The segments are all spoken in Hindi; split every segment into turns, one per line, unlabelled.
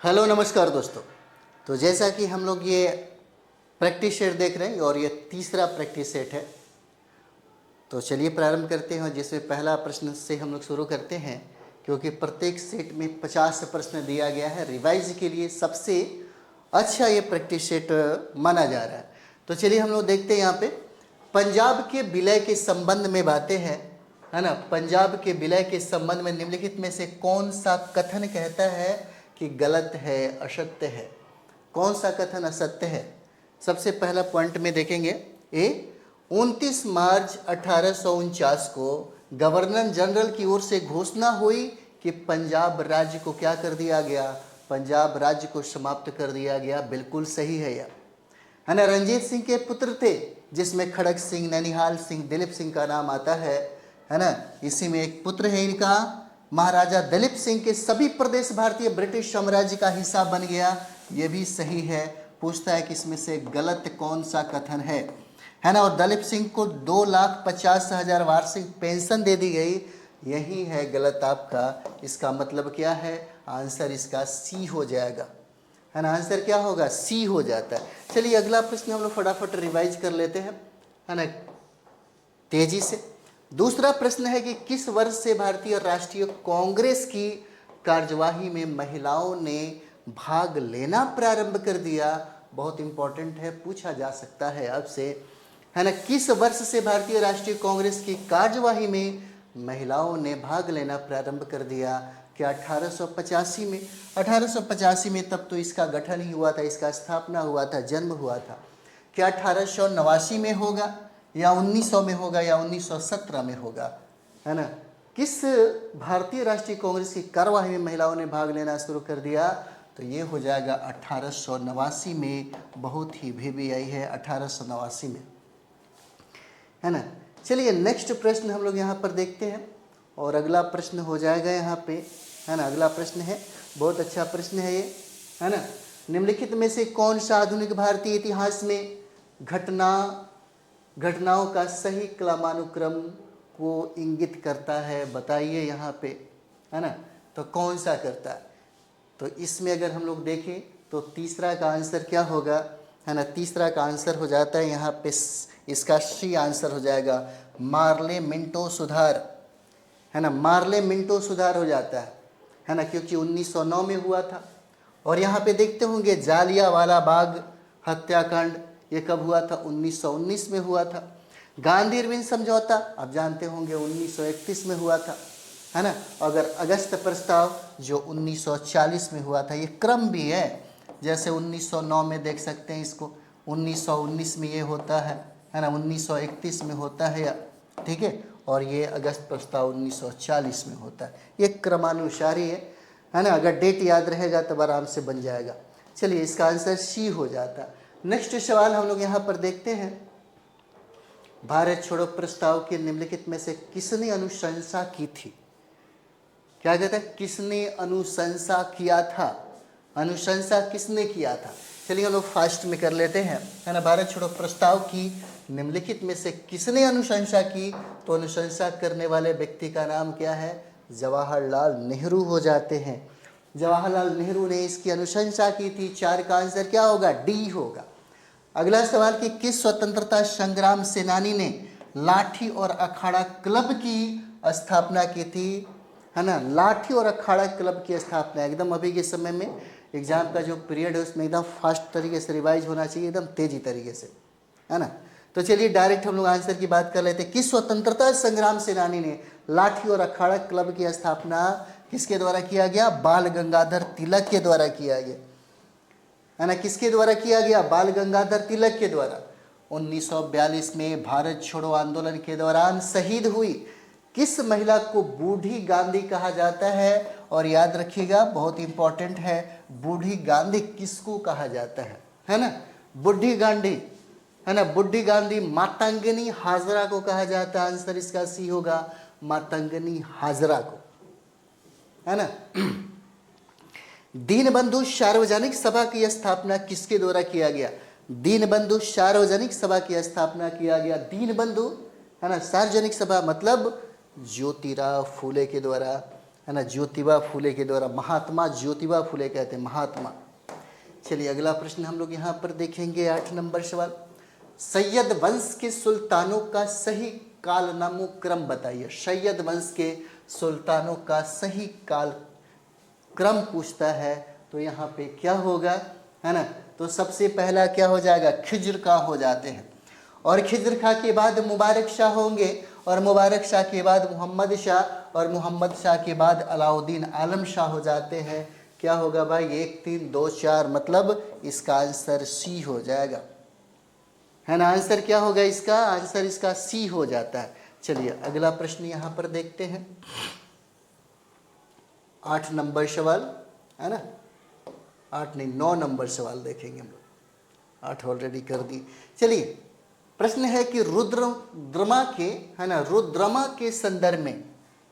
हेलो नमस्कार दोस्तों। तो जैसा कि हम लोग ये प्रैक्टिस सेट देख रहे हैं और ये तीसरा प्रैक्टिस सेट है, तो चलिए प्रारंभ करते हैं। जिसमें पहला प्रश्न से हम लोग शुरू करते हैं, क्योंकि प्रत्येक सेट में 50 प्रश्न दिया गया है। रिवाइज के लिए सबसे अच्छा ये प्रैक्टिस सेट माना जा रहा है। तो चलिए हम लोग देखते हैं। यहाँ पे पंजाब के विलय के संबंध में बातें हैं, है ना। पंजाब के विलय के संबंध में निम्नलिखित में से कौन सा कथन कहता है कि गलत है, असत्य है? कौन सा कथन असत्य है? सबसे पहला पॉइंट में देखेंगे, 29 मार्च 1849 को गवर्नर जनरल की ओर से घोषणा हुई कि पंजाब राज्य को क्या कर दिया गया? पंजाब राज्य को समाप्त कर दिया गया। बिल्कुल सही है यह, है ना। रंजीत सिंह के पुत्र थे, जिसमें खड़क सिंह, ननिहाल सिंह, दिलीप सिंह का नाम आता है ना। इसी में एक पुत्र है इनका, महाराजा दिलीप सिंह के सभी प्रदेश भारतीय ब्रिटिश साम्राज्य का हिस्सा बन गया। ये भी सही है। पूछता है कि इसमें से गलत कौन सा कथन है ना। और दिलीप सिंह को 2,50,000 वार्षिक पेंशन दे दी गई, यही है गलत आपका। इसका मतलब क्या है? आंसर इसका सी हो जाएगा, है ना। आंसर क्या होगा? सी हो जाता है। चलिए अगला प्रश्न हम लोग फटाफट रिवाइज कर लेते हैं, है ना, तेजी से। दूसरा प्रश्न है कि किस वर्ष से भारतीय राष्ट्रीय कांग्रेस की कार्यवाही में महिलाओं ने भाग लेना प्रारंभ कर दिया? बहुत इंपॉर्टेंट है, पूछा जा सकता है आपसे, है ना। किस वर्ष से भारतीय राष्ट्रीय कांग्रेस की कार्यवाही में महिलाओं ने भाग लेना प्रारंभ कर दिया? क्या 1885 में? 1885 में तब तो इसका गठन ही हुआ था, इसका स्थापना हुआ था, जन्म हुआ था। क्या 1889 में होगा, या 1900 में होगा, या 1917 में होगा, है ना। किस भारतीय राष्ट्रीय कांग्रेस की कार्यवाही में महिलाओं ने भाग लेना शुरू कर दिया? तो ये हो जाएगा 1889 में। बहुत ही VVI है 1889 में, है ना। चलिए नेक्स्ट प्रश्न हम लोग यहाँ पर देखते हैं, और अगला प्रश्न हो जाएगा यहाँ पे, है ना। अगला प्रश्न है, बहुत अच्छा प्रश्न है ये, है ना। निम्नलिखित में से कौन सा आधुनिक भारतीय इतिहास में घटनाओं का सही क्रमानुक्रम को इंगित करता है? बताइए यहाँ पे, है ना। तो कौन सा करता है? तो इसमें अगर हम लोग देखें तो तीसरा का आंसर क्या होगा, है ना। तीसरा का आंसर हो जाता है यहाँ पे, इसका सी आंसर हो जाएगा, मार्ले मिंटो सुधार, है ना। मार्ले मिंटो सुधार हो जाता है ना, क्योंकि 1909 में हुआ था। और यहाँ पे देखते होंगे जालियांवाला बाग हत्याकांड, ये कब हुआ था? 1919 में हुआ था। गांधी इरविन समझौता आप जानते होंगे 1931 में हुआ था, है ना। अगर अगस्त प्रस्ताव जो 1940 में हुआ था, ये क्रम भी है। जैसे 1909 में देख सकते हैं इसको, 1919 में ये होता है ना, 1931 में होता है, ठीक है। और ये अगस्त प्रस्ताव 1940 में होता है। ये क्रमानुसारी है ना। अगर डेट याद रहेगा तब आराम से बन जाएगा। चलिए इसका आंसर सी हो जाता है। नेक्स्ट सवाल हम लोग यहाँ पर देखते हैं, भारत छोड़ो प्रस्ताव के निम्नलिखित में से किसने अनुशंसा की थी? क्या कहता है? किसने अनुशंसा किया था? अनुशंसा किसने किया था? चलिए हम लोग फास्ट में कर लेते हैं, है ना। भारत छोड़ो प्रस्ताव की निम्नलिखित में से किसने अनुशंसा की? तो अनुशंसा करने वाले व्यक्ति का नाम क्या है? जवाहरलाल नेहरू हो जाते हैं। जवाहरलाल नेहरू ने इसकी अनुशंसा की थी। 4 का आंसर क्या होगा? डी होगा। अगला सवाल कि किस स्वतंत्रता संग्राम सेनानी ने लाठी और अखाड़ा क्लब की स्थापना की थी? है ना, लाठी और अखाड़ा क्लब की स्थापना। एकदम अभी के समय में एग्जाम का जो पीरियड है उसमें एकदम फास्ट तरीके से रिवाइज होना चाहिए, एकदम तेजी तरीके से, है ना। तो चलिए डायरेक्ट हम लोग आंसर की बात कर लेते हैं। किस स्वतंत्रता संग्राम सेनानी ने लाठी और अखाड़ा क्लब की स्थापना किसके द्वारा किया गया? बाल गंगाधर तिलक के द्वारा किया गया, है ना। किसके द्वारा किया गया? बाल गंगाधर तिलक के द्वारा। 1942 में भारत छोड़ो आंदोलन के दौरान शहीद हुई किस महिला को बूढ़ी गांधी कहा जाता है? और याद रखिएगा बहुत इंपॉर्टेंट है, बूढ़ी गांधी किसको कहा जाता है ना। बूढ़ी गांधी, है ना, बूढ़ी गांधी मातंगनी हाजरा को कहा जाता है। आंसर इसका सी होगा, मातंगनी हाजरा को, है ना। दीनबंधु सार्वजनिक सभा की स्थापना किसके द्वारा किया गया? दीनबंधु सार्वजनिक सभा की स्थापना किया गया। दीनबंधु, है ना, सार्वजनिक सभा मतलब ज्योतिराव फूले के द्वारा, है ना, ज्योतिबा फूले के द्वारा, महात्मा ज्योतिबा फूले कहते हैं, महात्मा। चलिए अगला प्रश्न हम लोग यहाँ पर देखेंगे, 8 नंबर सवाल, सैयद वंश के सुल्तानों का सही कालनामु क्रम बताइए। सैयद वंश के सुल्तानों का सही काल क्रम पूछता है, तो यहाँ पे क्या होगा, है ना, तो सबसे पहला क्या हो जाएगा, खिज्र का हो जाते हैं, और खिज्र खां के बाद मुबारक शाह होंगे, और मुबारक शाह के बाद मोहम्मद शाह, और मोहम्मद शाह के बाद अलाउद्दीन आलम शाह हो जाते हैं। क्या होगा भाई, 1 3 2 4, मतलब इसका आंसर सी हो जाएगा, है ना। आंसर क्या होगा इसका, आंसर इसका सी हो जाता है। चलिए अगला प्रश्न यहाँ पर देखते हैं, 8 नंबर सवाल, है ना, 8 नहीं 9 नंबर सवाल देखेंगे हम लोग, 8 ऑलरेडी कर दी। चलिए प्रश्न है कि रुद्रमा के, है ना, रुद्रमा के संदर्भ में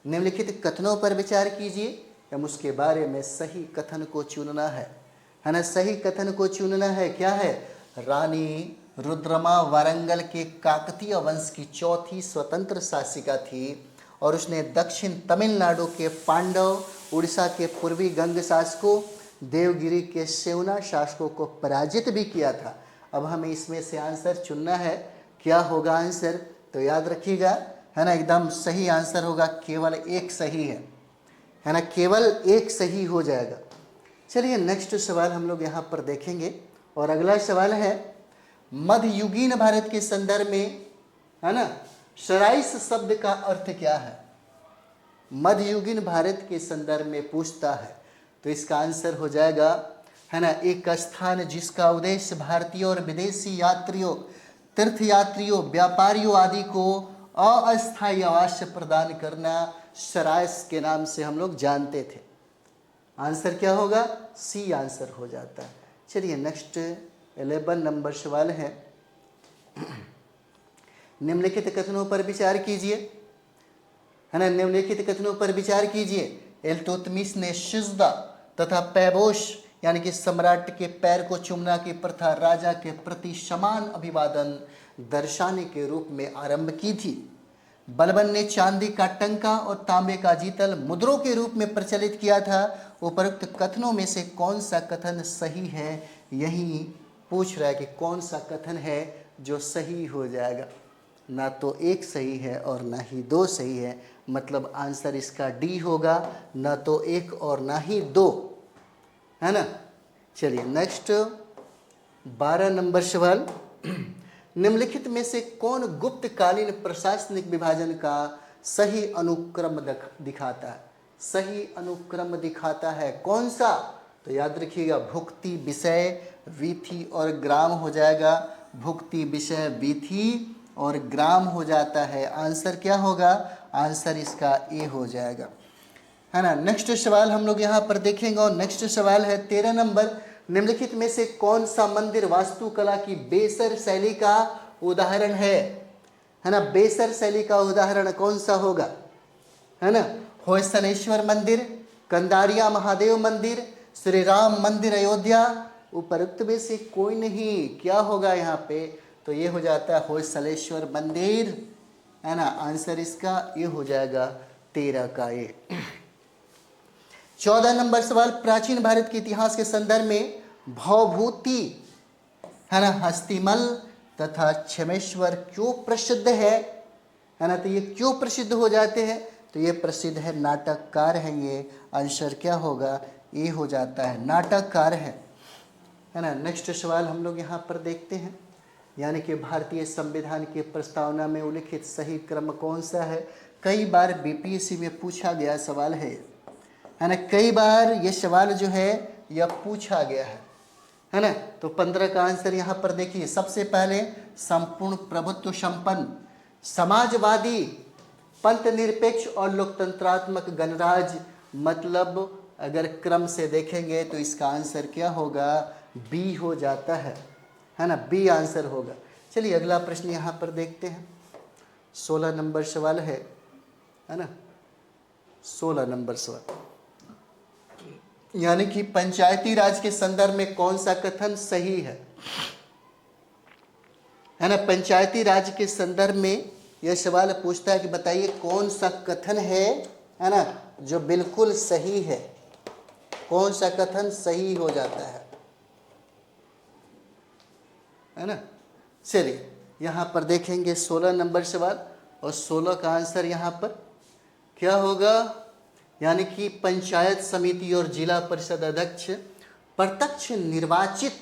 निम्नलिखित कथनों पर विचार कीजिए, एवं उसके बारे में सही कथन को चुनना है ना। सही कथन को चुनना है, क्या है, रानी रुद्रमा वारंगल के काकतीय वंश की चौथी स्वतंत्र शासिका थी, और उसने दक्षिण तमिलनाडु के पांडव, उड़ीसा के पूर्वी गंग शासकों, देवगिरी के सेवना शासकों को पराजित भी किया था। अब हमें इसमें से आंसर चुनना है, क्या होगा आंसर, तो याद रखिएगा, है ना, एकदम सही आंसर होगा, केवल एक सही है ना, केवल एक सही हो जाएगा। चलिए नेक्स्ट सवाल हम लोग यहाँ पर देखेंगे, और अगला सवाल है, मध्ययुगीन भारत के संदर्भ में, है ना, सराइस शब्द का अर्थ क्या है। मध्ययुगीन भारत के संदर्भ में पूछता है, तो इसका आंसर हो जाएगा, है ना, एक स्थान जिसका उद्देश्य भारतीय और विदेशी यात्रियों, तीर्थयात्रियों, व्यापारियों आदि को अस्थायी आवास प्रदान करना सराइस के नाम से हम लोग जानते थे। आंसर क्या होगा, सी आंसर हो जाता है। चलिए नेक्स्ट 11 नंबर सवाल है, निम्नलिखित कथनों पर विचार कीजिए, है ना, निम्नलिखित कथनों पर विचार कीजिए। इल्तुतमिश ने सिजदा तथा पैबोश यानी कि सम्राट के पैर को चूमना की प्रथा राजा के प्रति समान अभिवादन दर्शाने के रूप में आरंभ की थी। बलबन ने चांदी का टंका और तांबे का जीतल मुद्रों के रूप में प्रचलित किया था। उपरोक्त कथनों में से कौन सा कथन सही है, यही पूछ रहा है कि कौन सा कथन है जो सही हो जाएगा। ना तो एक सही है और ना ही 2 सही है, मतलब आंसर इसका डी होगा, ना तो 1 और ना ही 2, है ना। चलिए नेक्स्ट 12 नंबर सवाल, निम्नलिखित में से कौन गुप्तकालीन प्रशासनिक विभाजन का सही अनुक्रम दिखाता है। सही अनुक्रम दिखाता है कौन सा, तो याद रखिएगा, भुक्ति, विषय, वीथी और ग्राम हो जाएगा। भुक्ति, विषय, वीथी और ग्राम हो जाता है। आंसर क्या होगा, आंसर इसका ए हो जाएगा, है ना। नेक्स्ट सवाल हम लोग यहाँ पर देखेंगे, और नेक्स्ट सवाल है 13 नंबर, निम्नलिखित में से कौन सा मंदिर वास्तुकला की बेसर शैली का उदाहरण है ना। बेसर शैली का उदाहरण कौन सा होगा, है ना। होयसलेश्वर मंदिर, कंदारिया महादेव मंदिर, श्री राम मंदिर अयोध्या, उपरोक्त में से कोई नहीं। क्या होगा यहाँ पे, तो ये हो जाता है होयसलेश्वर मंदिर, है ना। आंसर इसका ये हो जाएगा 13 का ए। 14 नंबर सवाल, प्राचीन भारत के इतिहास के संदर्भ में भवभूति, है ना, हस्तिमल तथा क्षमेश्वर क्यों प्रसिद्ध है ना। तो ये क्यों प्रसिद्ध हो जाते हैं, तो ये प्रसिद्ध है, नाटककार हैं ये। आंसर क्या होगा, ये हो जाता है, नाटककार है ना। नेक्स्ट सवाल हम लोग यहाँ पर देखते हैं, यानी कि भारतीय संविधान की प्रस्तावना में उल्लिखित सही क्रम कौन सा है। कई बार बीपीएससी में पूछा गया सवाल है ना, कई बार ये सवाल जो है यह पूछा गया है ना। तो 15 का आंसर यहाँ पर देखिए। सबसे पहले संपूर्ण प्रभुत्व संपन्न, समाजवादी, पंथ निरपेक्ष और लोकतंत्रात्मक गणराज्य, मतलब अगर क्रम से देखेंगे तो इसका आंसर क्या होगा, बी हो जाता है ना, बी आंसर होगा। चलिए अगला प्रश्न यहाँ पर देखते हैं, 16 नंबर सवाल है ना, 16 नंबर सवाल, यानी कि पंचायती राज के संदर्भ में कौन सा कथन सही है ना। पंचायती राज के संदर्भ में यह सवाल पूछता है कि बताइए कौन सा कथन है ना, जो बिल्कुल सही है, कौन सा कथन सही हो जाता है ना। चलिए यहाँ पर देखेंगे 16 नंबर सवाल, और 16 का आंसर यहाँ पर क्या होगा, यानी कि पंचायत समिति और जिला परिषद अध्यक्ष प्रत्यक्ष निर्वाचित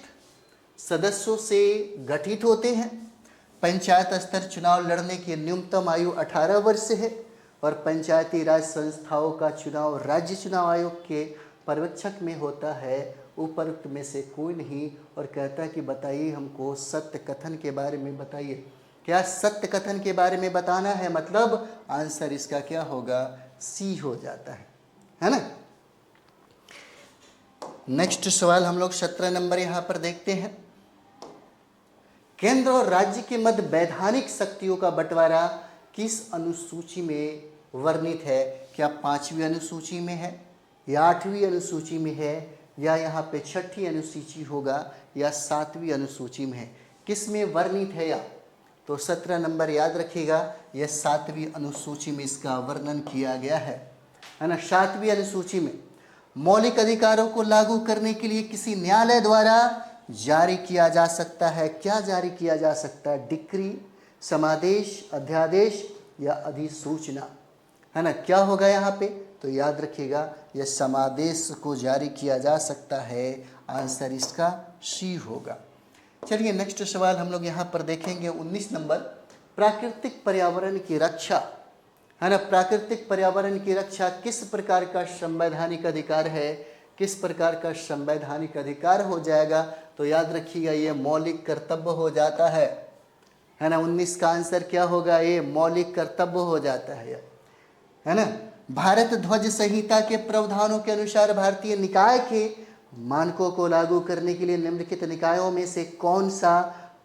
सदस्यों से गठित होते हैं। पंचायत स्तर चुनाव लड़ने की न्यूनतम आयु 18 वर्ष है, और पंचायती राज संस्थाओं का चुनाव राज्य चुनाव आयोग के पर्यवेक्षक में होता है, उपरोक्त में से कोई नहीं। और कहता है कि बताइए हमको सत्य कथन के बारे में बताइए। क्या सत्य कथन के बारे में बताना है, मतलब आंसर इसका क्या होगा, सी हो जाता है ना। नेक्स्ट सवाल हम लोग 17 नंबर यहाँ पर देखते हैं। केंद्र और राज्य के मध्य वैधानिक शक्तियों का बंटवारा किस अनुसूची में वर्णित है। क्या 5वीं अनुसूची में है, या 8वीं अनुसूची में है, या यहाँ पे 6ठी अनुसूची होगा, या 7वीं अनुसूची में है, किस में वर्णित है। या तो 17 नंबर याद रखिएगा, यह 7वीं अनुसूची में इसका वर्णन किया गया है ना। 7वीं अनुसूची में मौलिक अधिकारों को लागू करने के लिए किसी न्यायालय द्वारा जारी किया जा सकता है। क्या जारी किया जा सकता है, डिक्री, समादेश, अध्यादेश या अधिसूचना, है ना। क्या होगा यहाँ पे, तो याद रखिएगा यह समादेश को जारी किया जा सकता है, आंसर इसका सी होगा। चलिए नेक्स्ट सवाल हम लोग यहाँ पर देखेंगे 19 नंबर, प्राकृतिक पर्यावरण की रक्षा, है ना। प्राकृतिक पर्यावरण की रक्षा किस प्रकार का संवैधानिक अधिकार है, किस प्रकार का संवैधानिक अधिकार हो जाएगा, तो याद रखिएगा ये मौलिक कर्तव्य हो जाता है ना। 19 का आंसर क्या होगा, ये मौलिक कर्तव्य हो जाता है ना। भारत ध्वज संहिता के प्रावधानों के अनुसार भारतीय निकाय के मानकों को लागू करने के लिए निम्नलिखित निकायों में से कौन सा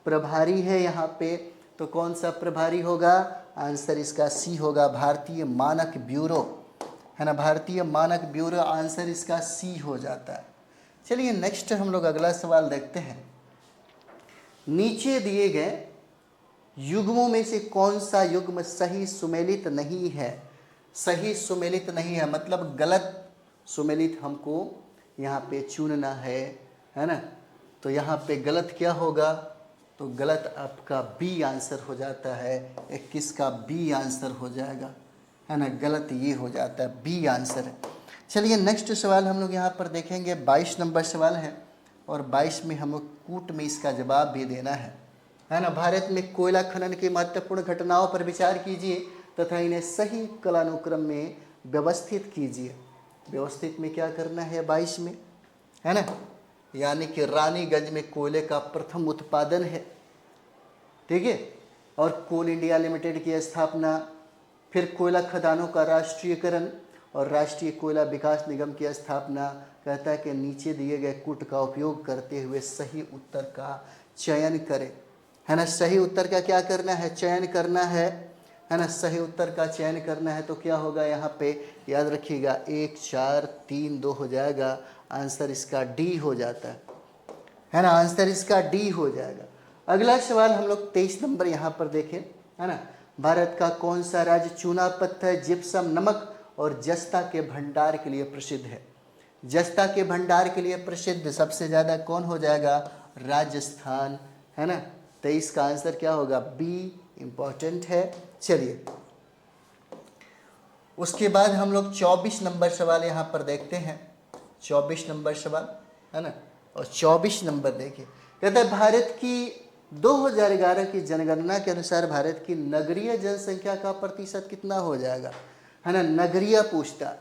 प्रभारी है यहाँ पे, तो कौन सा प्रभारी होगा, आंसर इसका सी होगा, भारतीय मानक ब्यूरो, है ना। भारतीय मानक ब्यूरो, आंसर इसका सी हो जाता है। चलिए नेक्स्ट हम लोग अगला सवाल देखते हैं। नीचे दिए गए युग्मों में से कौन सा युग्म सही सुमेलित नहीं है। सही सुमेलित नहीं है मतलब गलत सुमेलित हमको यहाँ पे चुनना है ना। तो यहाँ पे गलत क्या होगा, तो गलत आपका बी आंसर हो जाता है, 21 का बी आंसर हो जाएगा, है ना। गलत ये हो जाता है, बी आंसर है। चलिए नेक्स्ट सवाल हम लोग यहाँ पर देखेंगे, 22 नंबर सवाल है, और 22 में हम लोग कूट में इसका जवाब भी देना है ना। भारत में कोयला खनन की महत्वपूर्ण घटनाओं पर विचार कीजिए तथा इन्हें सही कालानुक्रम में व्यवस्थित कीजिए। व्यवस्थित में क्या करना है 22 में, है ना, यानी कि रानीगंज में कोयले का प्रथम उत्पादन है, ठीक है, और कोल इंडिया लिमिटेड की स्थापना, फिर कोयला खदानों का राष्ट्रीयकरण और राष्ट्रीय कोयला विकास निगम की स्थापना। कहता है कि नीचे दिए गए कूट का उपयोग करते हुए सही उत्तर का चयन करें, है ना। सही उत्तर का क्या करना है, चयन करना है ना। सही उत्तर का चयन करना है तो क्या होगा यहाँ पे, याद रखिएगा 1 4 3 2 हो जाएगा, आंसर इसका डी हो जाता है ना। आंसर इसका डी हो जाएगा। अगला सवाल हम लोग 23 नंबर यहाँ पर देखें, है ना। भारत का कौन सा राज्य चूना पत्थर, जिप्सम, नमक और जस्ता के भंडार के लिए प्रसिद्ध है। जस्ता के भंडार के लिए प्रसिद्ध सबसे ज़्यादा कौन हो जाएगा, राजस्थान, है ना। 23 का आंसर क्या होगा, बी इम्पॉर्टेंट है। चलिए उसके बाद हम लोग 24 नंबर सवाल यहाँ पर देखते हैं। 24 नंबर सवाल, है ना, और 24 नंबर देखिए, कहता है भारत की 2011 की जनगणना के अनुसार भारत की नगरीय जनसंख्या का प्रतिशत कितना हो जाएगा, है ना। नगरीय पूछता,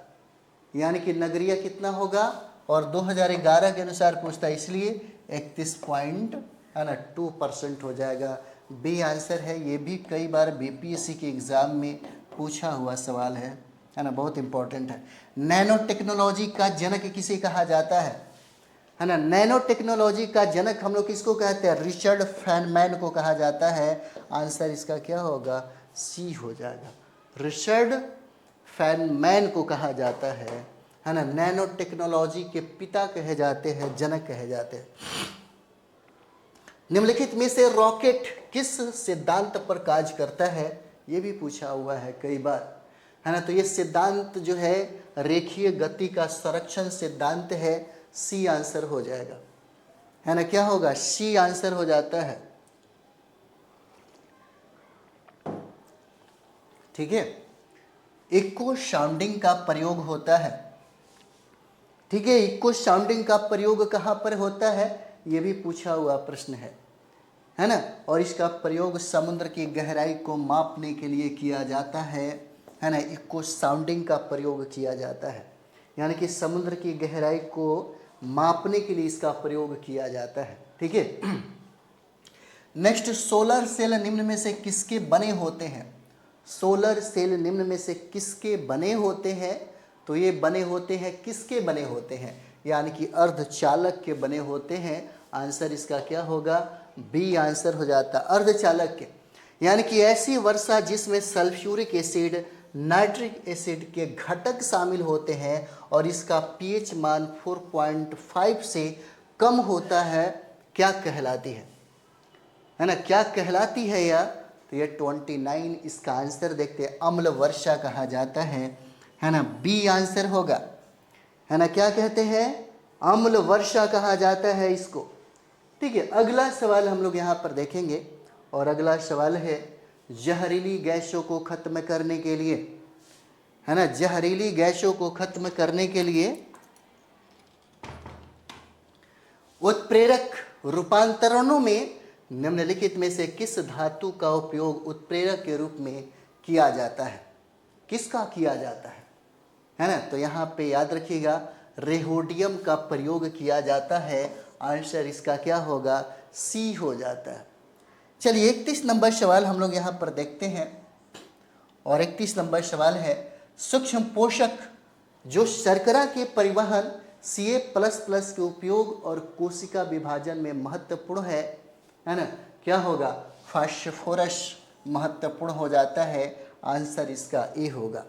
यानी कि नगरीय कितना होगा, और 2011 के अनुसार पूछता, इसलिए 31.2% हो जाएगा। बी आंसर है। ये भी कई बार बीपीएससी के एग्ज़ाम में पूछा हुआ सवाल है ना, बहुत इंपॉर्टेंट है। नैनो टेक्नोलॉजी का जनक किसे कहा जाता है ना। नैनो टेक्नोलॉजी का जनक हम लोग किसको कहते हैं, रिचर्ड फेनमैन को कहा जाता है। आंसर इसका क्या होगा, सी हो जाएगा, रिचर्ड फेनमैन को कहा जाता है ना। नैनो टेक्नोलॉजी के पिता कहे जाते हैं, जनक कहे जाते हैं। निम्नलिखित में से रॉकेट किस सिद्धांत पर कार्य करता है, ये भी पूछा हुआ है कई बार। है ना। तो ये सिद्धांत जो है रेखीय गति का संरक्षण सिद्धांत है, सी आंसर हो जाएगा, है ना। क्या होगा, सी आंसर हो जाता है। ठीक है, इको साउंडिंग का प्रयोग होता है। ठीक है, इको साउंडिंग का प्रयोग कहाँ पर होता है, ये भी पूछा हुआ प्रश्न है ना। और इसका प्रयोग समुद्र की गहराई को मापने के लिए किया जाता है ना। इको साउंडिंग का प्रयोग किया जाता है, यानी कि समुद्र की गहराई को मापने के लिए इसका प्रयोग किया जाता है। ठीक है। नेक्स्ट, सोलर सेल निम्न में से किसके बने होते हैं। सोलर सेल निम्न में से किसके बने होते हैं, तो ये बने होते हैं, किसके बने होते हैं, यानी कि अर्धचालक के बने होते हैं। आंसर इसका क्या होगा, बी आंसर हो जाता, अर्धचालक के। यानी कि ऐसी वर्षा जिसमें सल्फ्यूरिक एसिड, नाइट्रिक एसिड के घटक शामिल होते हैं और इसका पीएच मान 4.5 से कम होता है, क्या कहलाती है ना। क्या कहलाती है यह, तो ये 29 इसका आंसर देखते हैं, अम्ल वर्षा कहा जाता है ना। बी आंसर होगा, है ना। क्या कहते हैं, अम्ल वर्षा कहा जाता है इसको। ठीक है, अगला सवाल हम लोग यहाँ पर देखेंगे, और अगला सवाल है जहरीली गैसों को खत्म करने के लिए, है ना, जहरीली गैसों को खत्म करने के लिए उत्प्रेरक रूपांतरणों में निम्नलिखित में से किस धातु का उपयोग उत्प्रेरक के रूप में किया जाता है, किसका किया जाता है ना। तो यहाँ पे याद रखिएगा, रेहोडियम का प्रयोग किया जाता है। आंसर इसका क्या होगा, सी हो जाता है। चलिए 31 नंबर सवाल हम लोग यहाँ पर देखते हैं, और 31 नंबर सवाल है, सूक्ष्म पोषक जो शर्करा के परिवहन Ca++ के उपयोग और कोशिका विभाजन में महत्वपूर्ण है ना, क्या होगा, फास्फोरस महत्वपूर्ण हो जाता है। आंसर इसका ए होगा।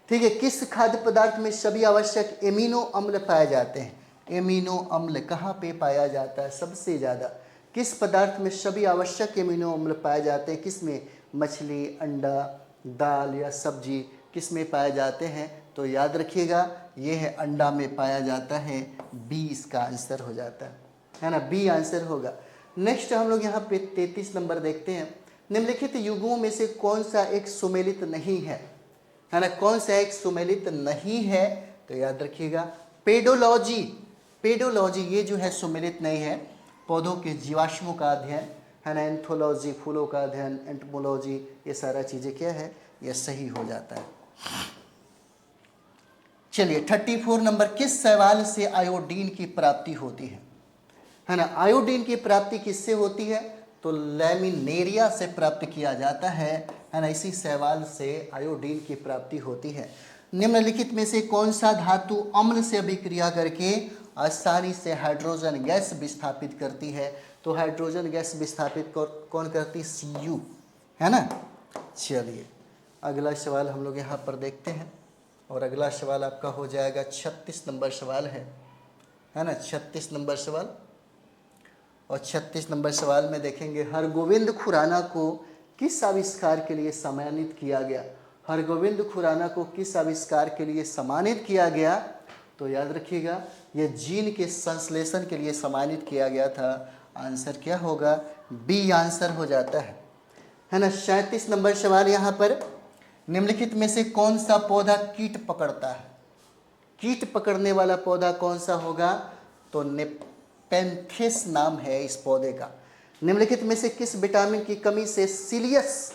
ठीक है, किस खाद्य पदार्थ में सभी आवश्यक एमिनो अम्ल पाए जाते हैं। एमिनो अम्ल कहाँ पे पाया जाता है सबसे ज़्यादा, किस पदार्थ में सभी आवश्यक एमिनो अम्ल पाए जाते हैं, किस में, मछली, अंडा, दाल या सब्जी, किस में पाए जाते हैं, तो याद रखिएगा ये है अंडा में पाया जाता है। बी इसका आंसर हो जाता है ना, बी आंसर होगा। नेक्स्ट हम लोग यहाँ पे 33 नंबर देखते हैं, निम्नलिखित युग्मों में से कौन सा एक सुमेलित नहीं है ना, कौन सा एक सुमेलित नहीं है, तो याद रखिएगा पेडोलॉजी। पेडोलॉजी ये जो है सुमेलित नहीं है। पौधों के जीवाश्मों का अध्ययन, है ना, एंथोलॉजी फूलों का अध्ययन, एंटोमोलॉजी, ये सारा चीज़ें क्या है, ये सही हो जाता है। चलिए 34 नंबर, किस शैवाल से आयोडीन की प्राप्ति होती है ना। आयोडीन की प्राप्ति किससे होती है, तो लैमिनेरिया से प्राप्त किया जाता है ना। इसी शैवाल से आयोडीन की प्राप्ति होती है। निम्नलिखित में से कौन सा धातु अम्ल से अभिक्रिया करके आसानी से हाइड्रोजन गैस विस्थापित करती है, तो हाइड्रोजन गैस विस्थापित कौन करती, Cu, है ना। चलिए अगला सवाल हम लोग यहाँ पर देखते हैं, और अगला सवाल आपका हो जाएगा 36 नंबर सवाल है ना, 36 नंबर सवाल। और 36 नंबर सवाल में देखेंगे, हरगोविंद खुराना को किस आविष्कार के लिए सम्मानित किया गया। हरगोविंद खुराना को किस आविष्कार के लिए सम्मानित किया गया, तो याद रखिएगा ये जीन के संश्लेषण के लिए सम्मानित किया गया था। आंसर क्या होगा, बी आंसर हो जाता है ना। 37 नंबर सवाल यहाँ पर, निम्नलिखित में से कौन सा पौधा कीट पकड़ता है। कीट पकड़ने वाला पौधा कौन सा होगा, तो नेपेंथिस नाम है इस पौधे का। निम्नलिखित में से किस विटामिन की कमी से सिलियस,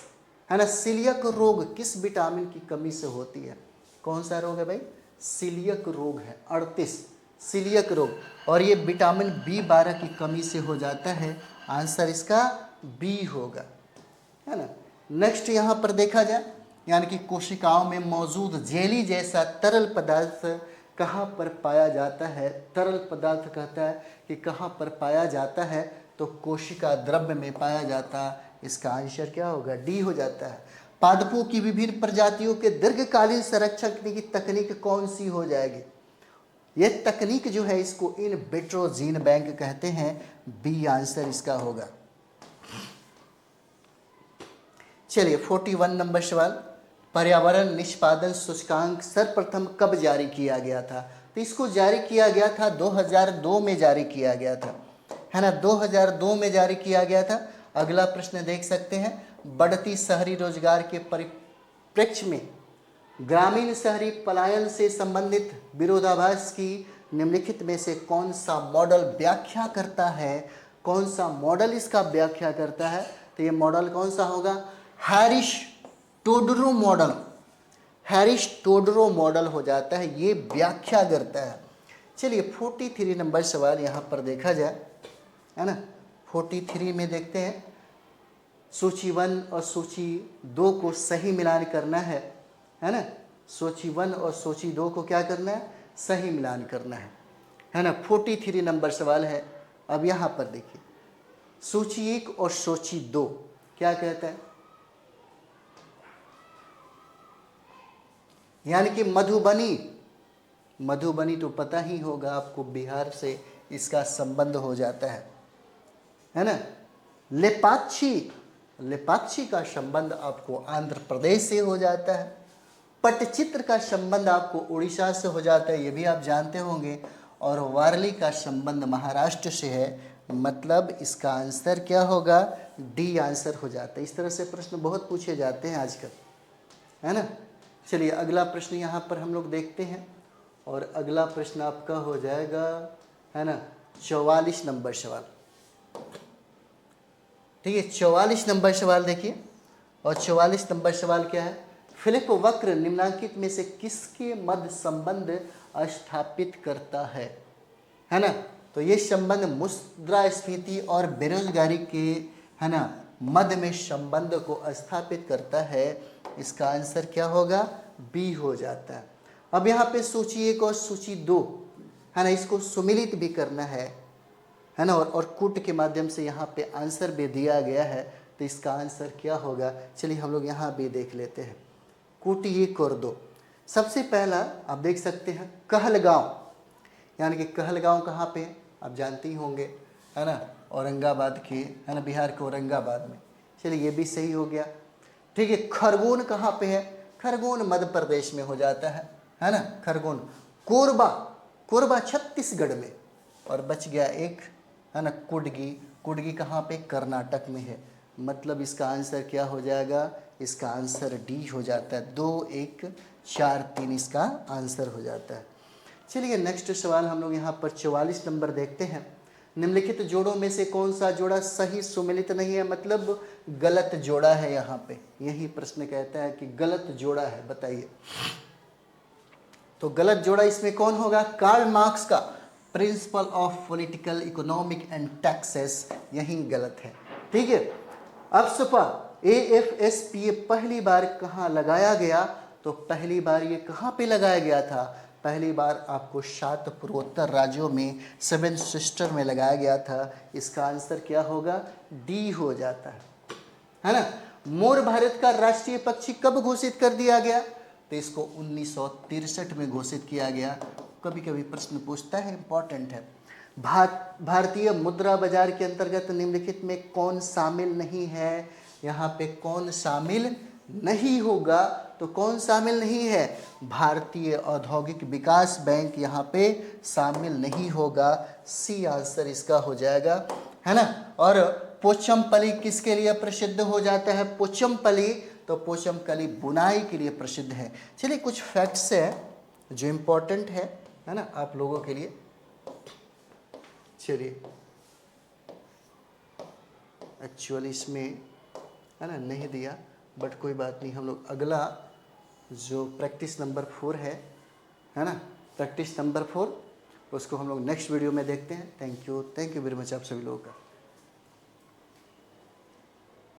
है ना, सिलियक रोग किस विटामिन की कमी से होती है, कौन सा रोग है भाई, सिलियक रोग है 38, सिलियक रोग, और ये विटामिन B12 की कमी से हो जाता है। आंसर इसका बी होगा, है ना। नेक्स्ट यहाँ पर देखा जाए, यानी कि कोशिकाओं में मौजूद जेली जैसा तरल पदार्थ कहाँ पर पाया जाता है। तरल पदार्थ कहता है कि कहाँ पर पाया जाता है, तो कोशिका द्रव्य में पाया जाता है। इसका आंसर क्या होगा, डी हो जाता है। पादपों की विभिन्न प्रजातियों के दीर्घकालीन संरक्षण की तकनीक कौन सी हो जाएगी। ये तकनीक जो है इसको इन विट्रो जीन बैंक कहते हैं। बी आंसर इसका होगा। चलिए 41 नंबर सवाल, पर्यावरण निष्पादन सूचकांक सर्वप्रथम कब जारी किया गया था? तो इसको जारी किया गया था 2002 में जारी किया गया था, है ना, 2002 में जारी किया गया था। अगला प्रश्न देख सकते हैं, बढ़ती शहरी रोजगार के परिप्रेक्ष्य में ग्रामीण शहरी पलायन से संबंधित विरोधाभास की निम्नलिखित में से कौन सा मॉडल व्याख्या करता है? कौन सा मॉडल इसका व्याख्या करता है? तो ये मॉडल कौन सा होगा? Harris Todaro model. Harris Todaro model हो जाता है, ये व्याख्या करता है। चलिए 43 नंबर सवाल यहाँ पर देखा जाए, है ना। 43 में देखते हैं, सूची 1 और सूची 2 को सही मिलान करना है ना। सूची 1 और सूची 2 को क्या करना है? सही मिलान करना है ना। 43 नंबर सवाल है। अब यहाँ पर देखिए, सूची 1 और सूची 2 क्या कहता है? यानी कि मधुबनी तो पता ही होगा आपको, बिहार से इसका संबंध हो जाता है ना। लेपाक्षी का संबंध आपको आंध्र प्रदेश से हो जाता है। पट्टचित्र का संबंध आपको उड़ीसा से हो जाता है, ये भी आप जानते होंगे। और वारली का संबंध महाराष्ट्र से है। मतलब इसका आंसर क्या होगा? डी आंसर हो जाता है। इस तरह से प्रश्न बहुत पूछे जाते हैं आजकल, है ना। चलिए अगला प्रश्न यहाँ पर हम लोग देखते हैं, और अगला प्रश्न आपका हो जाएगा, है ना, 44 नंबर सवाल। ठीक है, 44 नंबर सवाल देखिए। और 44 नंबर सवाल क्या है? फिलिप वक्र निम्नलिखित में से किसके मध्य संबंध स्थापित करता है ना। तो ये संबंध मुद्रास्फीति और बेरोजगारी के, है ना, मध्य में संबंध को स्थापित करता है। इसका आंसर क्या होगा? बी हो जाता है। अब यहाँ पे सूची 1 और सूची 2, है ना, इसको सुमिलित भी करना है ना, और कूट के माध्यम से यहाँ पे आंसर भी दिया गया है। तो इसका आंसर क्या होगा? चलिए हम लोग यहाँ भी देख लेते हैं, कूट 1 और 2। सबसे पहला आप देख सकते हैं कहलगांव, यानी कि कहलगांव कहाँ पे? आप जानते ही होंगे, है ना, औरंगाबाद के, है ना, बिहार के औरंगाबाद में। चलिए ये भी सही हो गया। ठीक है, खरगोन कहाँ पे है? खरगोन मध्य प्रदेश में हो जाता है ना, खरगोन। कोरबा छत्तीसगढ़ में। और बच गया एक, है ना, कुडगी कहाँ पे? कर्नाटक में है। मतलब इसका आंसर क्या हो जाएगा? इसका आंसर डी हो जाता है। 2 1 4 3 इसका आंसर हो जाता है। चलिए नेक्स्ट सवाल हम लोग यहाँ पर 44 नंबर देखते हैं। निम्नलिखित जोड़ों में से कौन सा जोड़ा सही सुमेलित नहीं है? मतलब गलत जोड़ा है। यहाँ पे यही प्रश्न कहता है कि गलत जोड़ा है, बताइए। तो गलत जोड़ा इसमें कौन होगा? कार्ल मार्क्स का principle of political economic and taxes, यही गलत है। ठीक है। अब सपा AFSPA पहली बार कहाँ लगाया गया? तो पहली बार ये कहाँ पे लगाया गया था? पहली बार आपको 7 पूर्वोत्तर राज्यों में 7 सिस्टर में लगाया गया था। इसका आंसर क्या होगा? डी हो जाता है ना। मोर भारत का राष्ट्रीय पक्षी कब घोषित कर दिया गया? तो इसको 1963 में घोषित किया गया। कभी कभी प्रश्न पूछता है, इंपॉर्टेंट है। भारतीय मुद्रा बाजार के अंतर्गत निम्नलिखित में कौन शामिल नहीं है? यहाँ पे कौन शामिल नहीं होगा? तो कौन शामिल नहीं है? भारतीय औद्योगिक विकास बैंक यहाँ पे शामिल नहीं होगा। सी आंसर इसका हो जाएगा, है ना। और पोचमपल्ली किसके लिए प्रसिद्ध हो जाता है? पोचमपल्ली, तो पोचमपल्ली बुनाई के लिए प्रसिद्ध है। चलिए कुछ फैक्ट्स है जो इम्पोर्टेंट है ना, आप लोगों के लिए। चलिए एक्चुअली इसमें, है ना, नहीं दिया, बट कोई बात नहीं। हम लोग अगला जो प्रैक्टिस नंबर 4 है ना, प्रैक्टिस नंबर 4, उसको हम लोग नेक्स्ट वीडियो में देखते हैं। थैंक यू वेरी मच आप सभी लोगों का।